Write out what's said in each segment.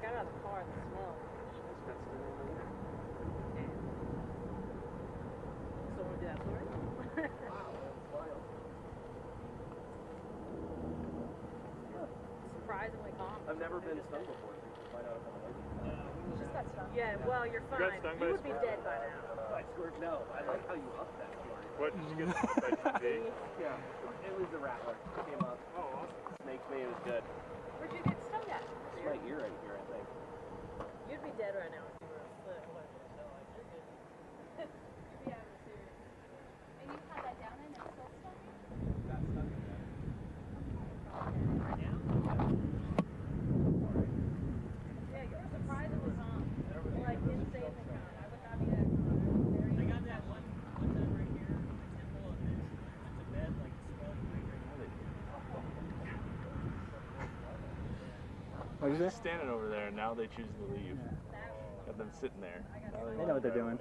got out of the car and the smell. So want to do that story? Wow, that's wild. Surprisingly calm. I've never been stung before. So you can find out if I'm allergic. Just got stung. Yeah, well, you're fine. You got stung by You a would be squirrel? dead by now. I swear, no. I like how you upped that story. What did you get by TV? Yeah, it was the rattler. It came up. Oh, awesome. Snaked me. It was good. Where'd you get stung at? It's my ear right here, I think. You'd be dead right now if you were sick. You're good. You'd be out of the series. And you had that down in and still stuck? Got stuck in there. Yeah, you were surprisingly calm. Like insanely calm. I would not be that calm. I got that one time right here in the temple and then went to bed like smelling right. I was just standing over there and now they choose to leave. Got them sitting there. They know what they're doing.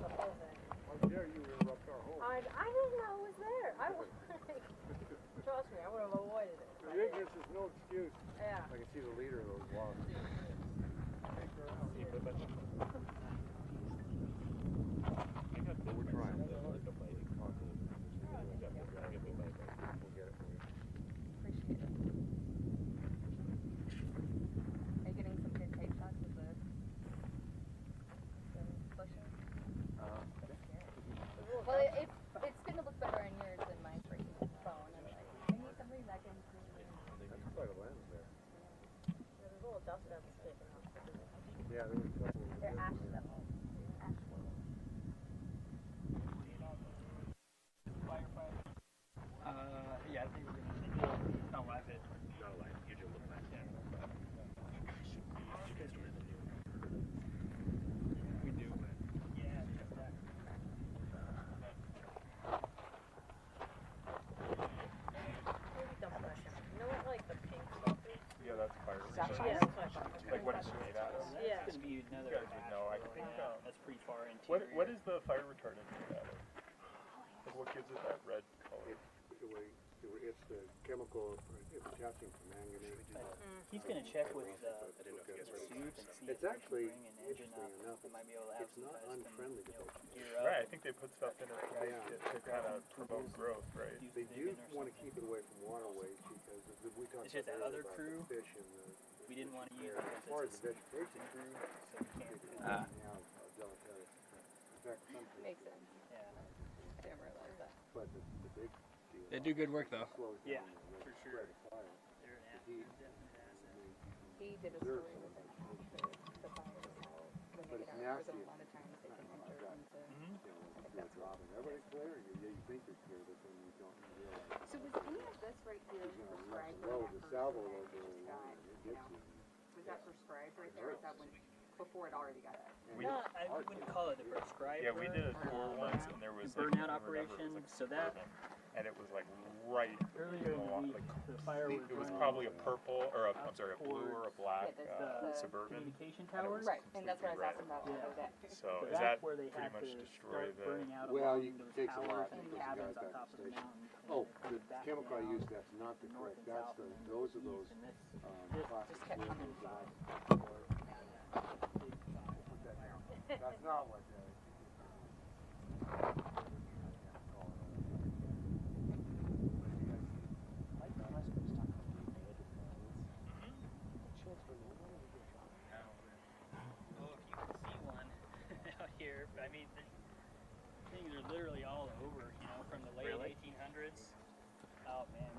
How dare you interrupt our home? I didn't know it was there. I was like, trust me, I would have avoided it. Ignorance is no excuse. Yeah. I can see the leader of those walks. We're trying. Appreciate it. Are you getting some good tape shots with the bushes? Well, it's going to look better in yours than my freaking phone. I'm like, I need something that can... That's quite a lens there. There's a little dust devils sticking out. Yeah, there was a couple. They're ash devils. Ash devils. Yeah, I think we're gonna not live it. Not like you just look like that. We do, but yeah, Maybe double that shot. You know what, like the pink stuff is? Yeah, that's fire. Yeah, that's what I thought. Like what it's made out of. Yeah. It's gonna be another. You guys would know. I think. That's pretty far into. What is the fire retardant made out of? Like what gives it that red color? It's the chemical, it's potassium permanganate. He's gonna check with the suit and see It's if actually, they can bring an engine interesting up. enough, They might be able to have it's some not guys can, unfriendly to both. gear up. Right, I think they put stuff in it to make Yeah. it to kind of promote growth, right? Do They do digging or want to something. keep it away from waterways because we talked It's just that other about crew the fish and the we didn't want to use as because far as it's the a vegetation crew, so we can't. deleterious. In fact, some Makes places, sense. Yeah, I didn't realize that. but the big deal. They do good work though. slows Yeah, down the for sure. spread of fire. they're an He- definite asset. He did a story with it. The fires, how when But they it's get out of nasty. prison, a lot of times they can enter into... You know, do a job and everybody's clear. You think you're clear, but then you don't realize. So was any of this right here He's gonna prescribed load when the that salvo person load that just got, it you gets know, you. was that prescribed right there, or is that when, before it already got out? We- I wouldn't call it a prescribed. Yeah, we did a burn, tour once and there was burnout like, I remember, operation. it was like So that and it was like right earlier in the along, week, like, the fire was it was running probably a purple or a, I'm sorry, a blue or a black Yeah, the Suburban. communication towers. Right, and that's what I was asking about the Yeah. other day. So So is that that's where they pretty had much to destroy start the? burning out Well, along it those takes a towers lot and because the cabins guys on back top at of the the station. mountain. Oh, and the back chemical I down used, that's not the north correct, and that's south the, and then those are east, those, and this plastic Just kept cylinders coming that- back. Put that down. That's not what Oh, if you can see one out here, I mean, things are literally all over, you know, from the late 1800s. Oh man,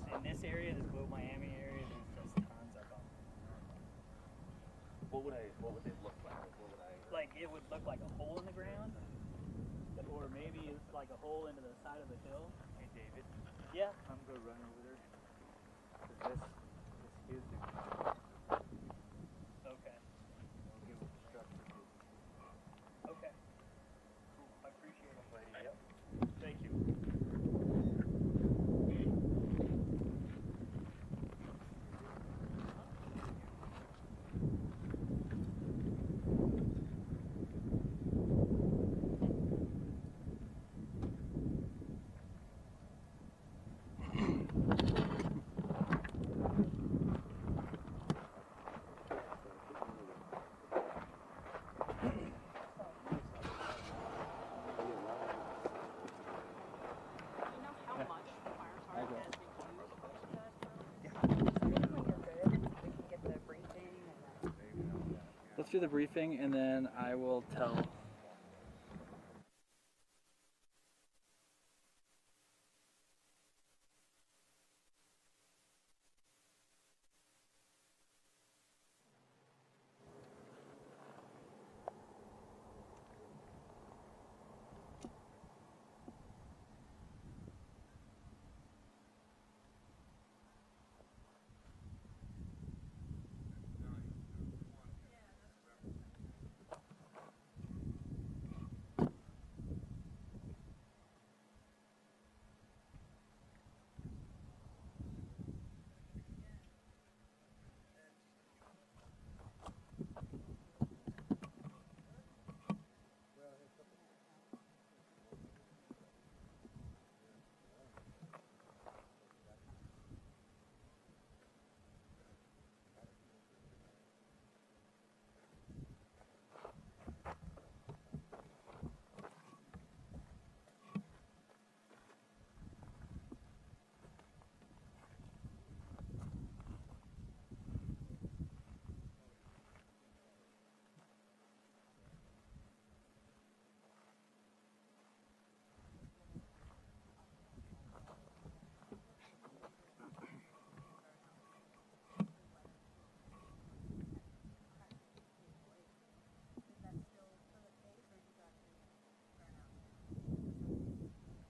yeah. In this area, this Boat Miami area, there's just tons of them. What would they look like? What would I? Like it would look like a hole in the ground, or maybe it's like a hole into the side of the hill. Hey David, Yeah. I'm gonna run over there. This is the Okay. I'll give it instructions. Okay. Cool. I appreciate it. Yep. Thank you. do the briefing, and then I will tell.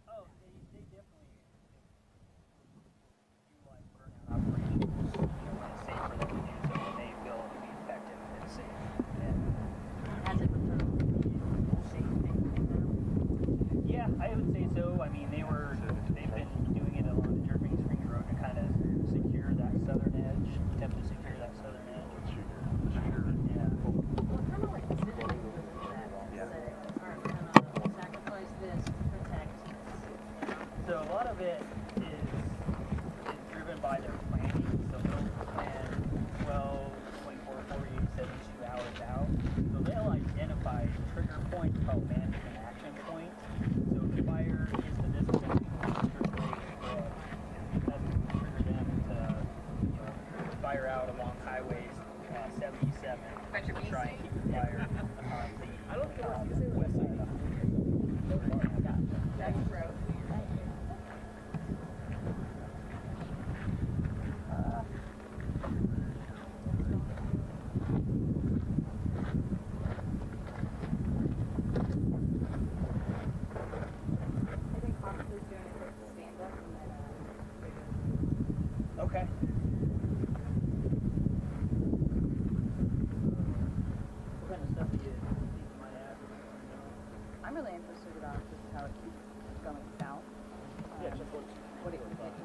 Oh, they definitely do like burnout operations. You know, when it's safe for them to do so, when they feel it to be effective and safe. And Has it been safe thing? yeah, I would say so. I mean, they've been doing it along the Jerving Spring Road to kind of secure that southern edge, attempt to secure that southern edge. Yeah. Well, kind of like the city that. Say, all right, we're gonna sacrifice this to protect this. So a lot of it is driven by their planning. So they'll plan 12, 24, 48, 72 hours out. So they'll identify trigger points called management action points. So if the fire gets to this point, that's going to trigger them to, you know, fire out along highways 77 to try and keep the fire on the west side of the That's road. I think Hospital's doing it for stand up and then Okay. What kind of stuff do you think you might have? I'm really interested about just how it keeps going south. Yeah, just what's What it can impact.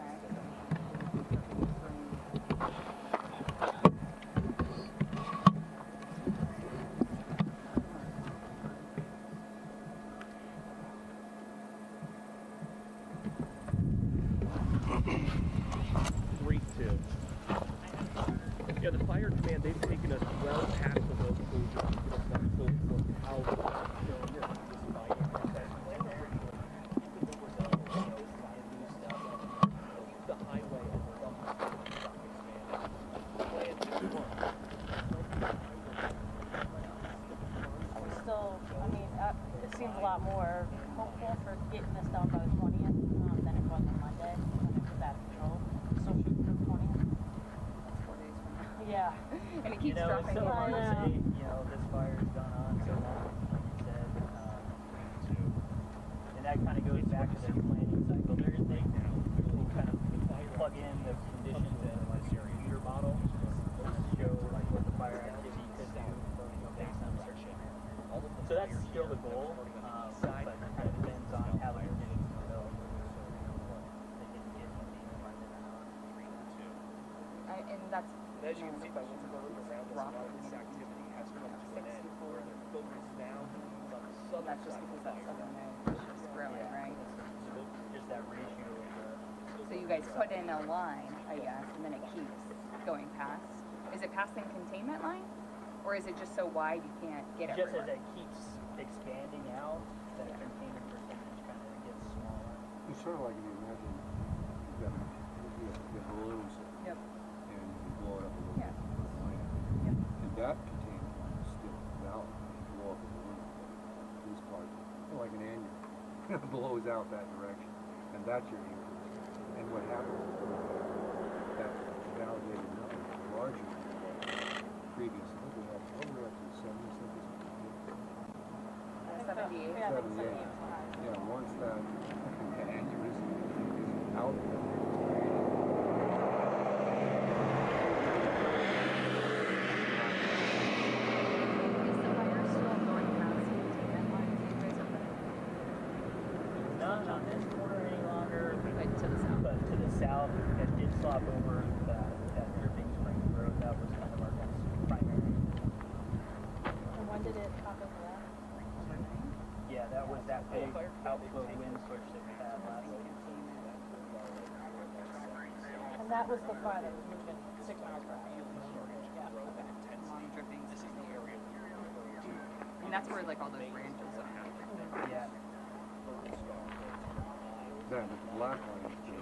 Great too. Yeah, the fire command, they've taken us well past the road closure, keeping us that close from how, the highway and Still, I mean, it seems a lot more hopeful for getting this done by the 20th than it was on Monday when it was out of control. Still shooting for the 20th. That's 4 days from now. Yeah. And it You keeps know, it's dropping so in. hard to say, you know, this fire has gone on so long, like you said. And that kind of goes back to their planning cycle. They kind of plug in the conditions in a computer model to show like what the fire activity could do based on search. So that's still the goal, but it kind of depends on how the conditions develop. They can get abundant or not. And that's as you can see by what's going around us, a lot of this activity has come to an end, where the focus now is on the southern that's just side of because the that fire. southern edge is growing, right? Just that ratio of So you guys put in a line, I guess, and then it keeps going past. Is it past the containment line? Or is it just so wide you can't get it? just as it keeps expanding out, that containment percentage kind of gets smaller. It's sort of like if you imagine you have balloons Yep. and you blow it up a little Yeah. bit. Yep. And that containment is still blows out that direction, and that's your acre. And what happens is that validated number is larger than the previous. I think we had over up to 70 something. 78. Yeah, I think 78. 78 was high. Yeah, once that aneurysm is out there, Is the fire still going past containment lines you guys are putting? Not on this corner any longer, But to the south. but to the south, it did slop over that dripping spring road. That was kind of our next primary. And when did it pop over that? Yeah, that was that big outflow wind switch that we had last week. And that was the fire that was moving 6 miles per hour. Yeah, okay. Long dripping. And that's where like all those ranches are. Yeah. then the black line is still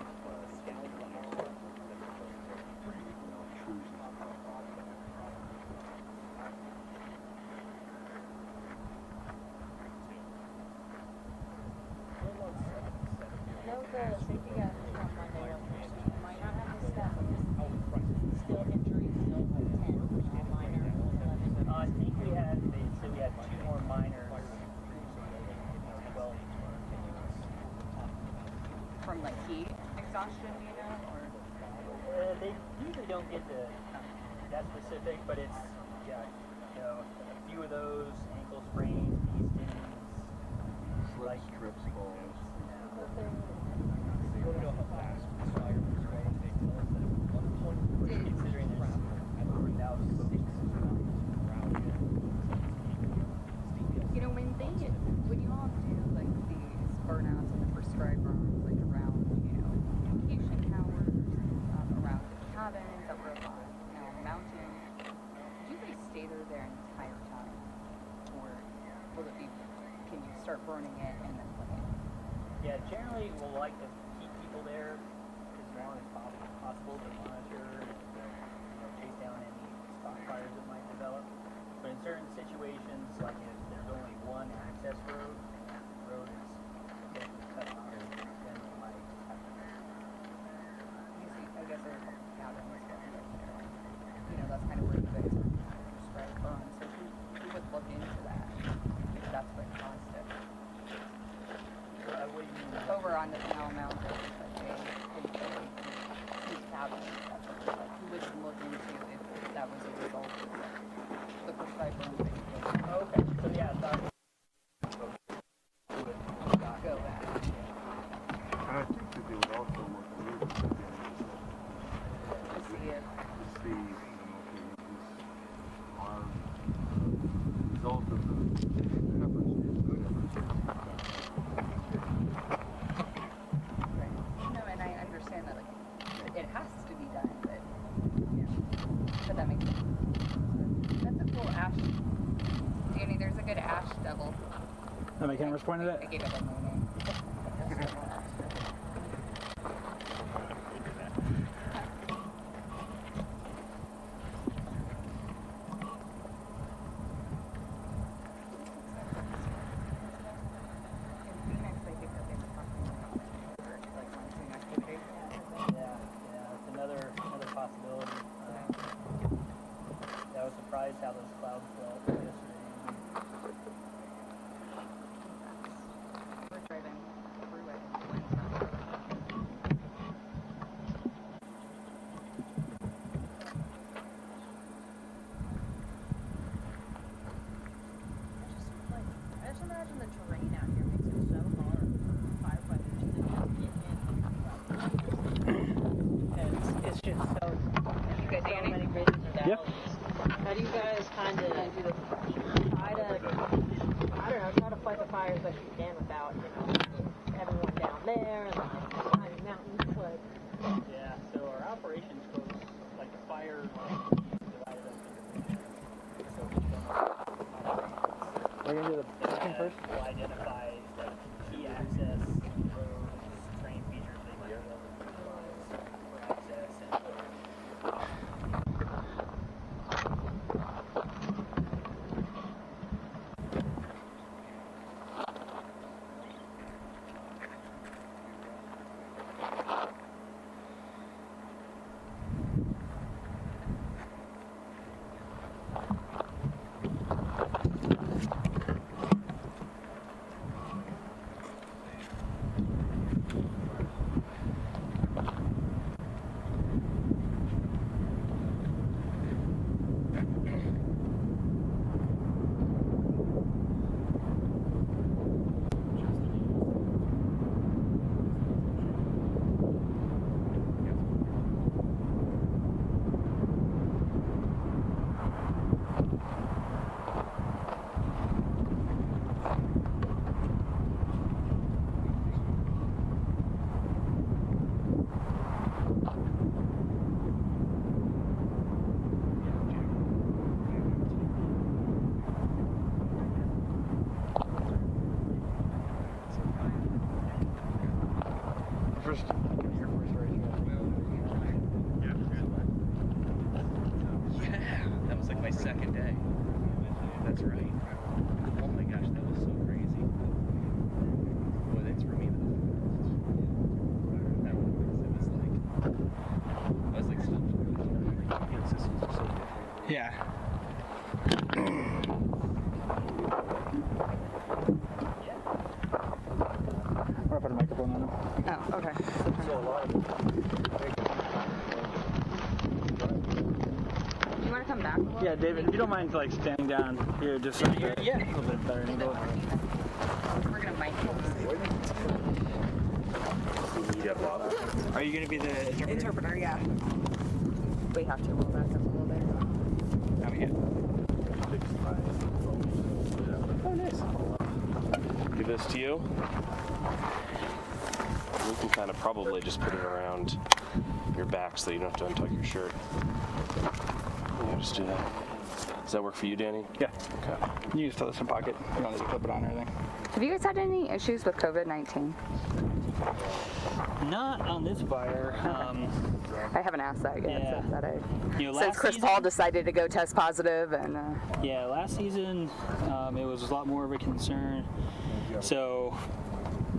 I know the safety guy was on Monday, you might not have the stat, but still injuries, still like 10 minor, 11. I think they said we had 2 more minors. 12 From like heat exhaustion, you know, or they usually don't get to that specific, but it's, yeah, you know, a few of those ankle sprains, knee stings, slips, trips, falls. Considering there's 3,000 you know when you all do like these burnouts in the prescribed rooms, like around communication towers, around the cabins, up on a mountain, do you guys stay there their entire time, or will it be? Can you start burning it and then put it? Yeah, generally we'll like to keep people there as long as possible to monitor and chase down any spot fires that might develop. But in certain situations, like if there's only one access road and that road is cut off, then we might have to. I guess there's a couple of cabins down there. That's kind of where you guys are prescribed burn. So who would look into that if that's what caused it? What do you mean? Over on the Canal Mountain, like these cabins, that's what they're like. Who would look into if that was a result of the prescribed burn that you did? Okay, so yeah, Go back. And I think that they would also look a little bit To see if to see, okay, is our result of the efforts is good efforts. right. No, and I understand that like it has to be done, but but that makes sense. That's a cool ash. Danny, there's a good ash devil. How many cameras pointed I at? gave it a new name. yeah, it's another possibility. I was surprised how those clouds felt yesterday. We're driving through it. I just imagine the terrain out here makes it so hard for firefighters to just get in. It's just so many bridges and valleys. Yep. How do you guys kind of try to fight the fires best you can without, everyone down there and behind the mountains, but Yeah, so our operations folks, like the fire, divided up into so we don't We're gonna do the booking first. will identify like key access roads, train features they might be able to utilize for access and first. Your first race. Yeah, that was like my second day. That's right. Oh my gosh, that was so crazy. Boy, thanks for me though. That was like stuff. The systems are so different. Yeah. I'm gonna put a microphone on him. Oh, okay. So a lot of You want to come back a little? Yeah, David, if you don't mind like standing down here just so yeah, a little bit better angle. We're going to mic you. Are you gonna be the interpreter? Interpreter, yeah. We have to. We'll back up a little bit. I'm here. Oh, nice. Give this to you. You can kind of probably just put it around your back so you don't have to untuck your shirt. Yeah, just do that. Does that work for you, Danny? Yeah. Okay. You just throw this in your pocket. You don't need to clip it on or anything. Have you guys had any issues with COVID-19? Not on this fire. I haven't asked that yet. Yeah. So that You know, since last Chris season, Paul decided to go test positive, and yeah, last season it was a lot more of a concern. So,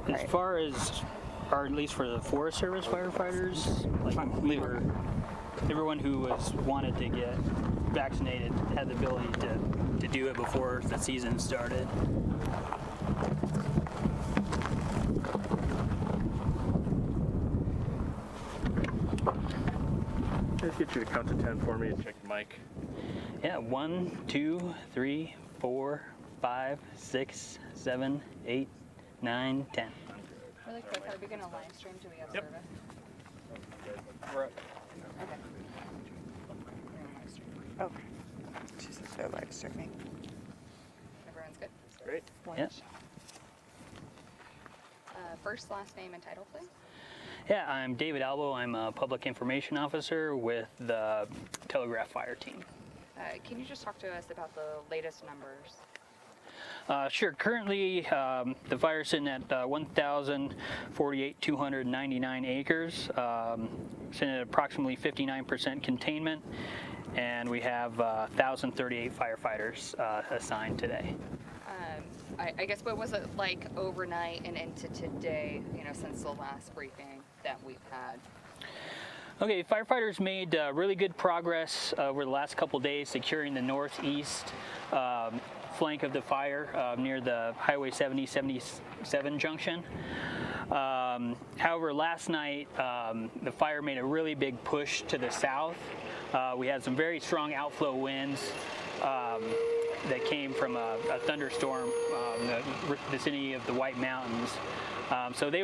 as Right. far as, or at least for the Forest Service firefighters, like everyone who wanted to get vaccinated had the ability to do it before the season started. Just get you to count to 10 for me and check your mic. Yeah, 1, 2, 3, 4, 5, 6, 7, 8, 9, 10. really quick, are we going to live stream? Do we have Yep. service? We're up. Okay. Okay. Jesus, they're live streaming. Everyone's good? Great. Yes. First, last name, and title, please. Yeah, I'm David Albo. I'm a public information officer with the Telegraph fire team. Can you just talk to us about the latest numbers? Sure. Currently, the fire's sitting at 1,048,299 acres, sitting at approximately 59% containment, and we have 1,038 firefighters assigned today. I guess what was it like overnight and into today, you know, since the last briefing that we've had? Okay, firefighters made really good progress over the last couple days securing the northeast flank of the fire near the Highway 70-77 junction. However, last night the fire made a really big push to the south. We had some very strong outflow winds that came from a thunderstorm in the vicinity of the White Mountains. So they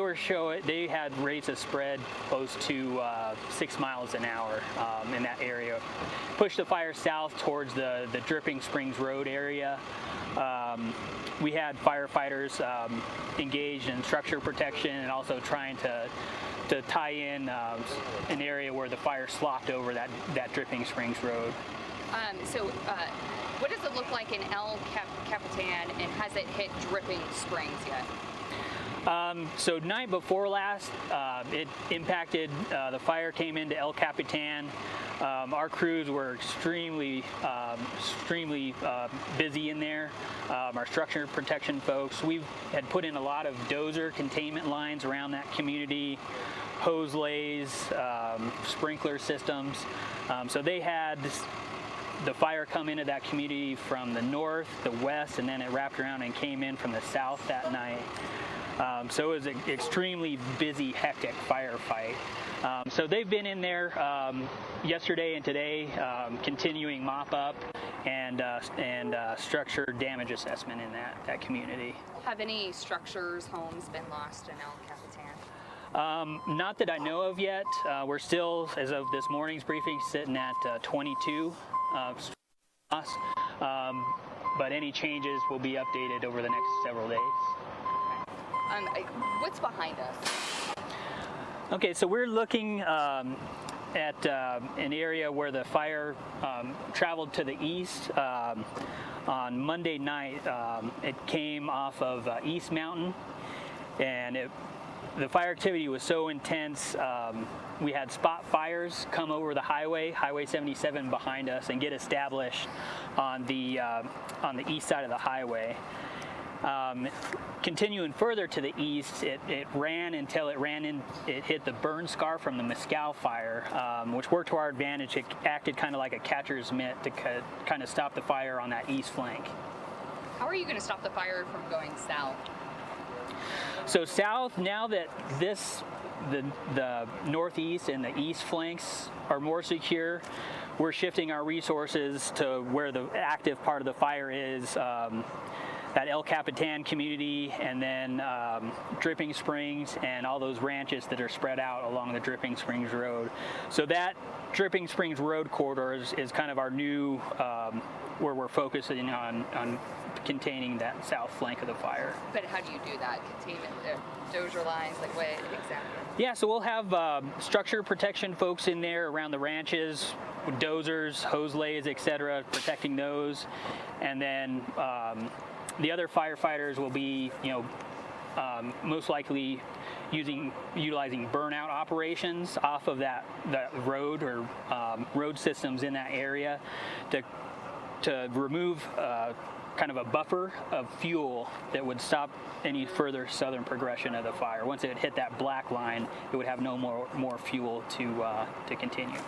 had rates of spread close to 6 miles an hour in that area. Pushed the fire south towards the Dripping Springs Road area. We had firefighters engaged in structure protection and also trying to tie in an area where the fire slopped over that Dripping Springs Road. What does it look like in El Capitan, and has it hit Dripping Springs yet? So night before last, it impacted, the fire came into El Capitan. Our crews were extremely busy in there. Our structure protection folks, we had put in a lot of dozer containment lines around that community, hose lays, sprinkler systems. So they had the fire come into that community from the north, the west, and then it wrapped around and came in from the south that night. So it was an extremely busy, hectic firefight. So they've been in there yesterday and today, continuing mop up and structure damage assessment in that community. Have any structures, homes been lost in El Capitan? Not that I know of yet. We're still, as of this morning's briefing, sitting at 22 lost. But any changes will be updated over the next several days. What's behind us? Okay, so we're looking at an area where the fire traveled to the east. On Monday night, it came off of East Mountain, and it the fire activity was so intense, we had spot fires come over the highway, Highway 77 behind us, and get established on the east side of the highway. Continuing further to the east, it ran until it hit the burn scar from the Mescal fire, which worked to our advantage. It acted kind of like a catcher's mitt to kind of stop the fire on that east flank. How are you going to stop the fire from going south? So south, now that the northeast and the east flanks are more secure, we're shifting our resources to where the active part of the fire is, that El Capitan community, and then Dripping Springs and all those ranches that are spread out along the Dripping Springs Road. So that Dripping Springs Road corridor is kind of our new, where we're focusing on containing that south flank of the fire. But how do you do that? Containment, dozer lines, like what exactly? Yeah, so we'll have structure protection folks in there around the ranches, with dozers, hose lays, etc., protecting those, and then the other firefighters will be, most likely utilizing burnout operations off of that road or road systems in that area to remove kind of a buffer of fuel that would stop any further southern progression of the fire. Once it hit that black line, it would have no more fuel to continue.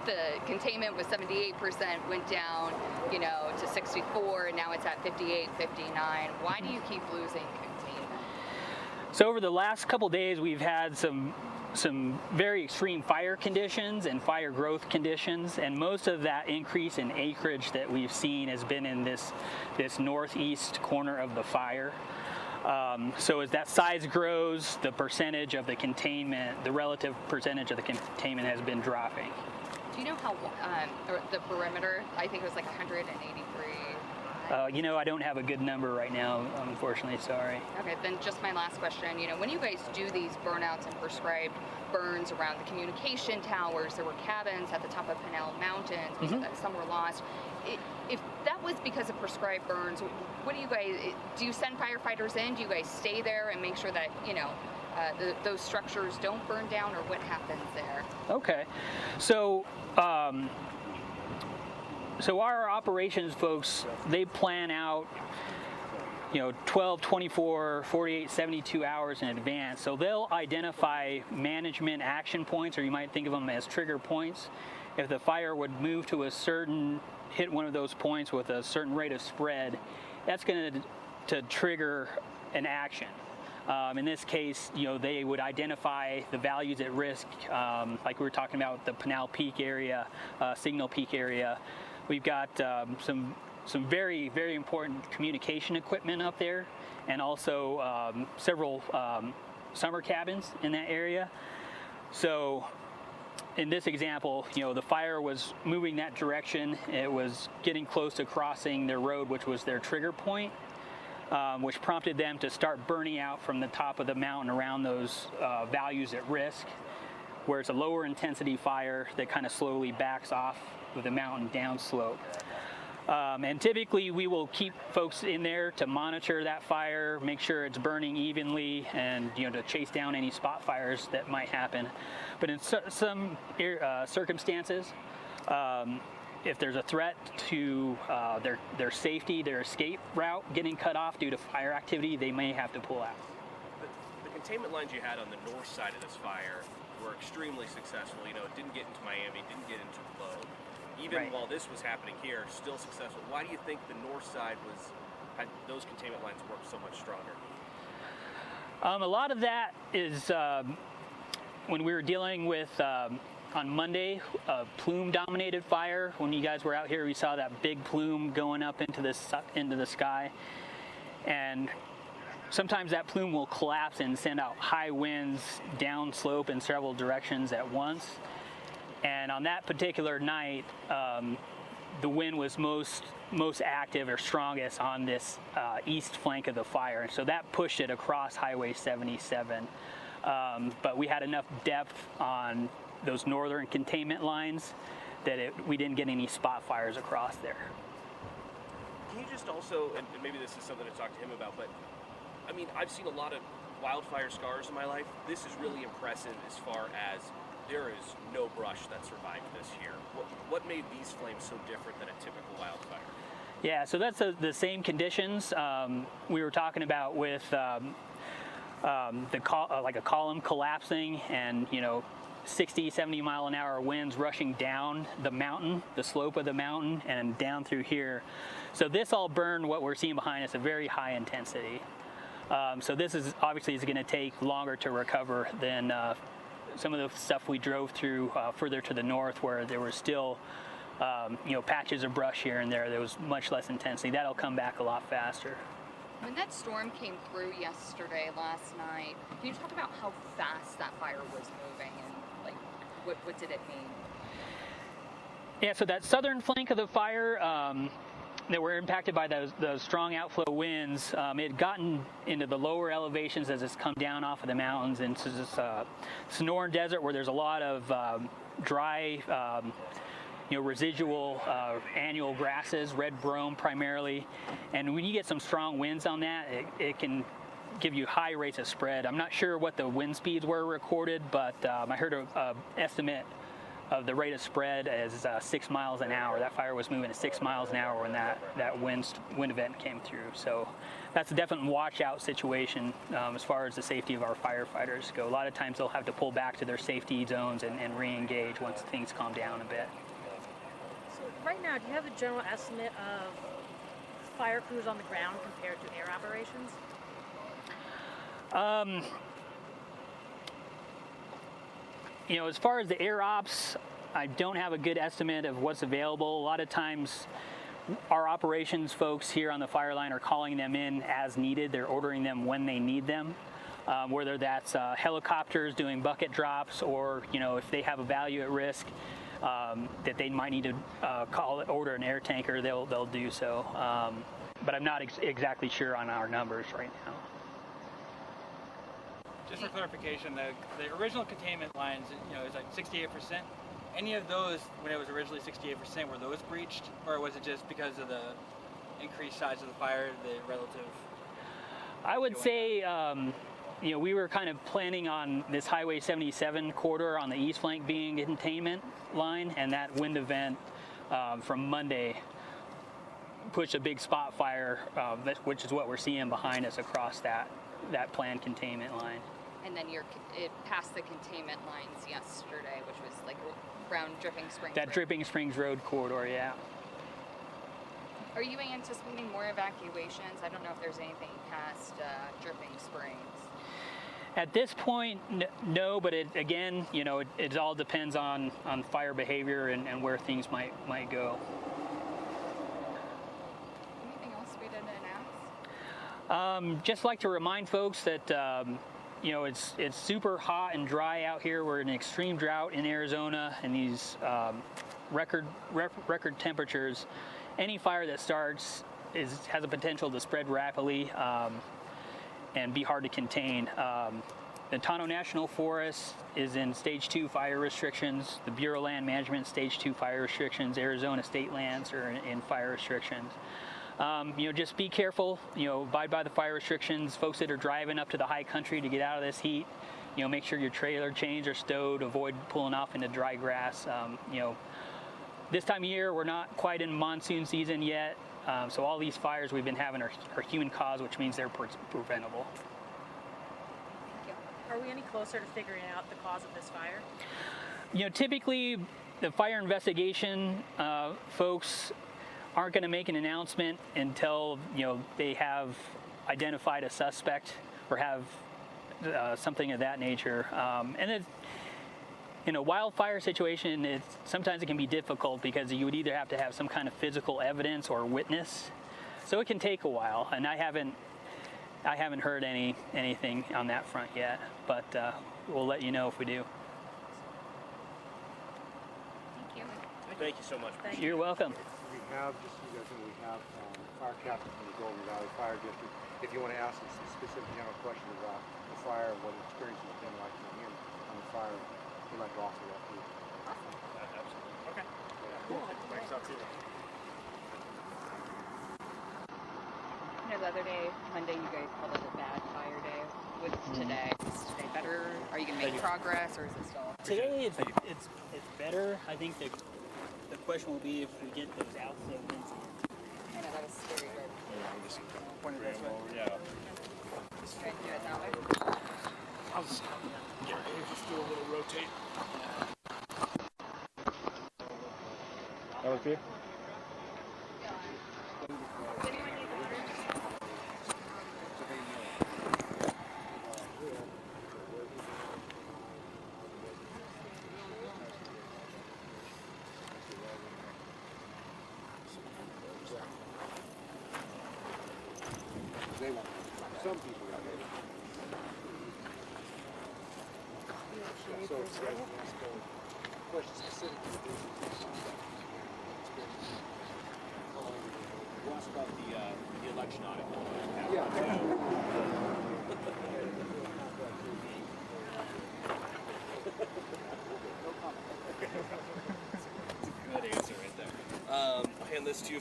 The containment was 78%, went down, to 64, and now it's at 58, 59. Why do you keep losing containment? So over the last couple days, we've had some very extreme fire conditions and fire growth conditions, and most of that increase in acreage that we've seen has been in this northeast corner of the fire. So as that size grows, the percentage of the containment, the relative percentage of the containment has been dropping. Do you know how, or the perimeter, I think it was like 183. I don't have a good number right now, unfortunately, sorry. Okay, then just my last question, when you guys do these burnouts and prescribed burns around the communication towers, there were cabins at the top of Pinell Mountains, because some were lost. If that was because of prescribed burns, what do you send firefighters in? Do you guys stay there and make sure that, those structures don't burn down, or what happens there? Okay, so our operations folks, they plan out 12, 24, 48, 72 hours in advance. So they'll identify management action points, or you might think of them as trigger points. If the fire would move to hit one of those points with a certain rate of spread, that's going to trigger an action. In this case, they would identify the values at risk, like we were talking about the Pinell Peak area, Signal Peak area. We've got some very, very important communication equipment up there, and also several summer cabins in that area. So in this example, the fire was moving that direction. It was getting close to crossing their road, which was their trigger point, which prompted them to start burning out from the top of the mountain around those values at risk, where it's a lower intensity fire that kind of slowly backs off with the mountain downslope. And typically we will keep folks in there to monitor that fire, make sure it's burning evenly, and to chase down any spot fires that might happen. But in some circumstances, if there's a threat to their safety, their escape route getting cut off due to fire activity, they may have to pull out. The containment lines you had on the north side of this fire were extremely successful. It didn't get into Miami, didn't get into Globe. Even while this was happening here, still successful. Why do you think the north side had those containment lines worked so much stronger? A lot of that is when we were dealing with on Monday a plume-dominated fire. When you guys were out here, we saw that big plume going up into the sky, and sometimes that plume will collapse and send out high winds downslope in several directions at once. And on that particular night, the wind was most active or strongest on this east flank of the fire, and so that pushed it across Highway 77. But we had enough depth on those northern containment lines that we didn't get any spot fires across there. Can you just also, and maybe this is something to talk to him about, but I mean, I've seen a lot of wildfire scars in my life. This is really impressive as far as there is no brush that survived this here. What made these flames so different than a typical wildfire? Yeah, so that's the same conditions we were talking about with like a column collapsing and 60, 70 mile an hour winds rushing down the mountain, the slope of the mountain, and down through here. So this all burned what we're seeing behind us, a very high intensity. So this is obviously going to take longer to recover than some of the stuff we drove through further to the north, where there was still patches of brush here and there. There was much less intensity. That'll come back a lot faster. When that storm came through yesterday, last night, can you talk about how fast that fire was moving and like what did it mean? Yeah, so that southern flank of the fire that were impacted by those strong outflow winds, it had gotten into the lower elevations as it's come down off of the mountains into this Sonoran Desert, where there's a lot of dry, residual annual grasses, red brome primarily. And when you get some strong winds on that, it can give you high rates of spread. I'm not sure what the wind speeds were recorded, but I heard an estimate of the rate of spread as 6 miles an hour. That fire was moving at 6 miles an hour when that wind event came through. So that's a definite watch out situation as far as the safety of our firefighters go. A lot of times they'll have to pull back to their safety zones and re-engage once things calm down a bit. So right now, do you have a general estimate of fire crews on the ground compared to air operations? As far as the air ops, I don't have a good estimate of what's available. A lot of times our operations folks here on the fire line are calling them in as needed. They're ordering them when they need them, whether that's helicopters doing bucket drops, or if they have a value at risk that they might need to order an air tanker, they'll do so. But I'm not exactly sure on our numbers right now. Just for clarification, the original containment lines, is like 68%. Any of those, when it was originally 68%, were those breached, or was it just because of the increased size of the fire, the relative? I would say, we were kind of planning on this Highway 77 corridor on the east flank being a containment line, and that wind event from Monday pushed a big spot fire, which is what we're seeing behind us across that planned containment line. And then it passed the containment lines yesterday, which was like around Dripping Springs. That Dripping Springs Road corridor, yeah. Are you anticipating more evacuations? I don't know if there's anything past Dripping Springs. At this point, no, but it all depends on fire behavior and where things might go. Anything else we didn't announce? Just like to remind folks that it's super hot and dry out here. We're in extreme drought in Arizona, and these record temperatures. Any fire that starts has a potential to spread rapidly and be hard to contain. The Tonto National Forest is in Stage 2 fire restrictions. The Bureau of Land Management, Stage 2 fire restrictions. Arizona state lands are in fire restrictions. Just be careful, abide by the fire restrictions. Folks that are driving up to the high country to get out of this heat, make sure your trailer chains are stowed, avoid pulling off into dry grass. This time of year, we're not quite in monsoon season yet, so all these fires we've been having are human caused, which means they're preventable. Are we any closer to figuring out the cause of this fire? Typically, the fire investigation folks aren't going to make an announcement until they have identified a suspect or have something of that nature. And it, in a wildfire situation, sometimes it can be difficult because you would either have to have some kind of physical evidence or witness. So it can take a while, and I haven't heard anything on that front yet, but we'll let you know if we do. Thank you. Thank you so much. You're welcome. We have, just so you guys know, we have fire captain from the Golden Valley Fire District. If you want to ask us some specific general questions about the fire, what the experience has been like for him on the fire, we'd like to offer that to you. Absolutely. Okay. Yeah. Cool. Thanks, I'll see you. the other day, Monday, you guys called it a bad fire day. What's today? Is today better? Are you gonna make progress, or is it still? Today it's better. I think the question will be if we get those outflow winds. I know that was scary, but Point it this way. Yeah. just try to do it that way. I'll just get right here. Just do a little rotate. That was good. They want some people got it. So it's question specific to We'll ask about the election audit. yeah. Good answer right there. I'll hand this to you.